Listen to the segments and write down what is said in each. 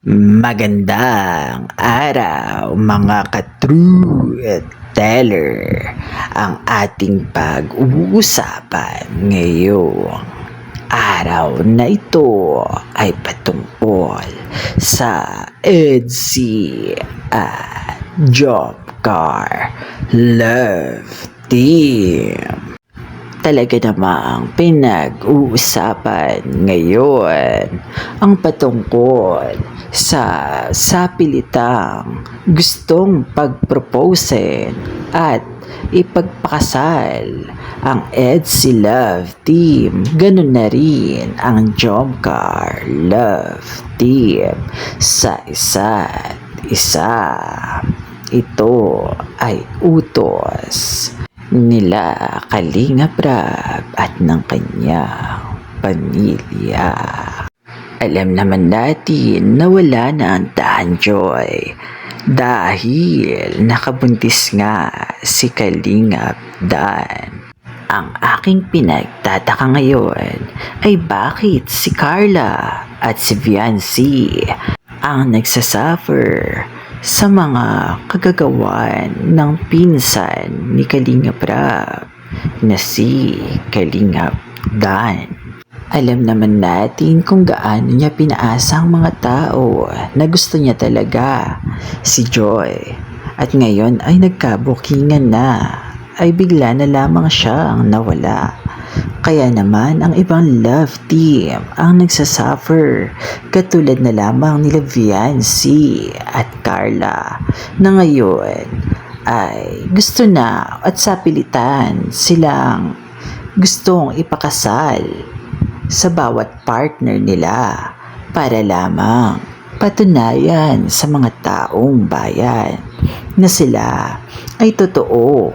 Magandang araw mga ka-true teller. Ang ating pag-uusapan ngayong araw na ito ay patungkol sa EDSI at Jobcar Love Team. Talaga namang pinag-uusapan ngayon ang patungkol sa sapilitang gustong pagproposen at ipagpakasal ang EDSI Love Team, ganun na rin ang Jobcar Love Team sa isa't isa. Ito ay utos nila Kalingap Rab at ng kanyang pamilya. Alam naman natin na wala na ang Dahan Joy dahil nakabuntis nga si Kalingap Dan. Ang aking pinagtataka ngayon ay bakit si Carla at si Viancy ang nagsasuffer sa mga kagagawan ng pinsan ni Kalingap Rab na si Kalingap Dan. Alam naman natin kung gaano niya pinaasa ang mga tao na gusto niya talaga si Joy. At ngayon ay nagkabukingan na, ay bigla na lamang siyang nawala. Kaya naman ang ibang love team ang nagsasuffer, katulad na lamang nila Viancy at Carla na ngayon ay gusto na at sapilitan silang gustong ipakasal sa bawat partner nila para lamang patunayan sa mga taong bayan na sila ay totoo,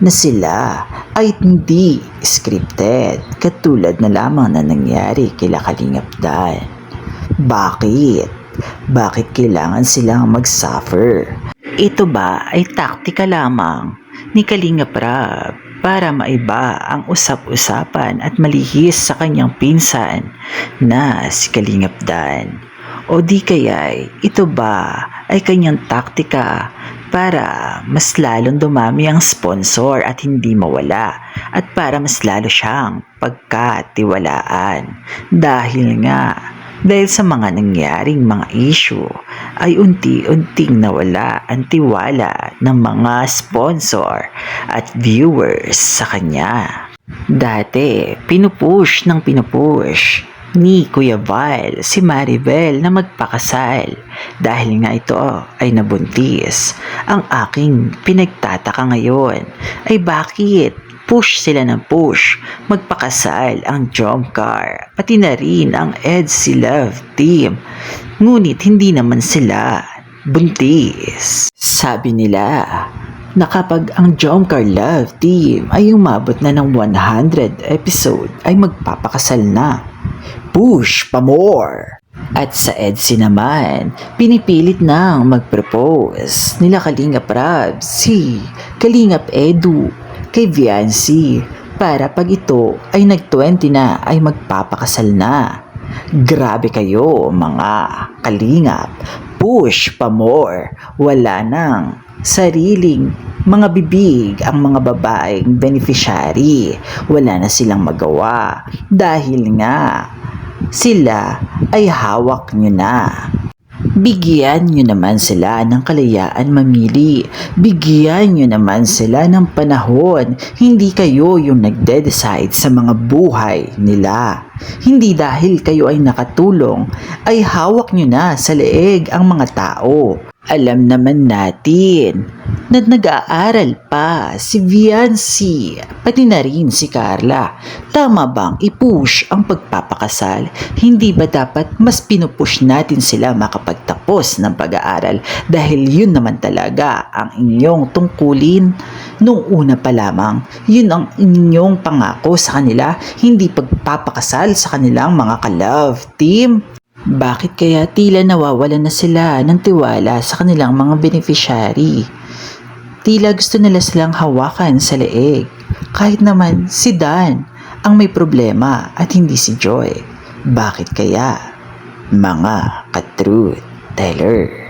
na sila ay hindi scripted, katulad na lamang na nangyari kila Kalingap Dan. Bakit? Bakit kailangan silang mag-suffer? Ito ba ay taktika lamang ni Kalingap Rab para maiba ang usap-usapan at malihis sa kanyang pinsan na si Kalingap Dan? O di kaya ito ba ay kanyang taktika para mas lalong dumami ang sponsor at hindi mawala, at para mas lalo siyang pagkatiwalaan? Dahil sa mga nangyaring mga issue ay unti-unting nawala ang tiwala ng mga sponsor at viewers sa kanya. Dati, pinupush ni Kuya Val si Maribel na magpakasal dahil nga ito ay nabuntis. Ang aking pinagtataka ngayon ay bakit push sila ng push magpakasal ang Jobcar pati na rin ang EDSI Love Team, ngunit hindi naman sila buntis. Sabi nila na kapag ang Jobcar Love Team ay umabot na ng 100 episode ay magpapakasal na. Push pa more! At sa EDSI naman, pinipilit nang mag-propose nila Kalingap Rab si Kalingap Edu kay Viancy para pag ito ay nag-20 na ay magpapakasal na. Grabe kayo mga Kalingap, push pa more! Wala nang sariling mga bibig ang mga babaeng beneficiary. Wala na silang magawa dahil nga sila ay hawak nyo na. Bigyan nyo naman sila ng kalayaan mamili. Bigyan nyo naman sila ng panahon. Hindi kayo yung nagde-decide sa mga buhay nila. Hindi dahil kayo ay nakatulong ay hawak nyo na sa leeg ang mga tao. Alam naman natin na nag-aaral pa si Viancy, pati na rin si Carla. Tama bang i-push ang pagpapakasal? Hindi ba dapat mas pinupush natin sila makapagtapos ng pag-aaral dahil yun naman talaga ang inyong tungkulin? Nung una pa lamang, yun ang inyong pangako sa kanila, hindi pagpapakasal sa kanilang mga ka-love team. Bakit kaya tila nawawalan na sila ng tiwala sa kanilang mga beneficiary? Tila gusto nila silang hawakan sa leeg, kahit naman si Dan ang may problema at hindi si Joy. Bakit kaya? Mga ka-truth teller.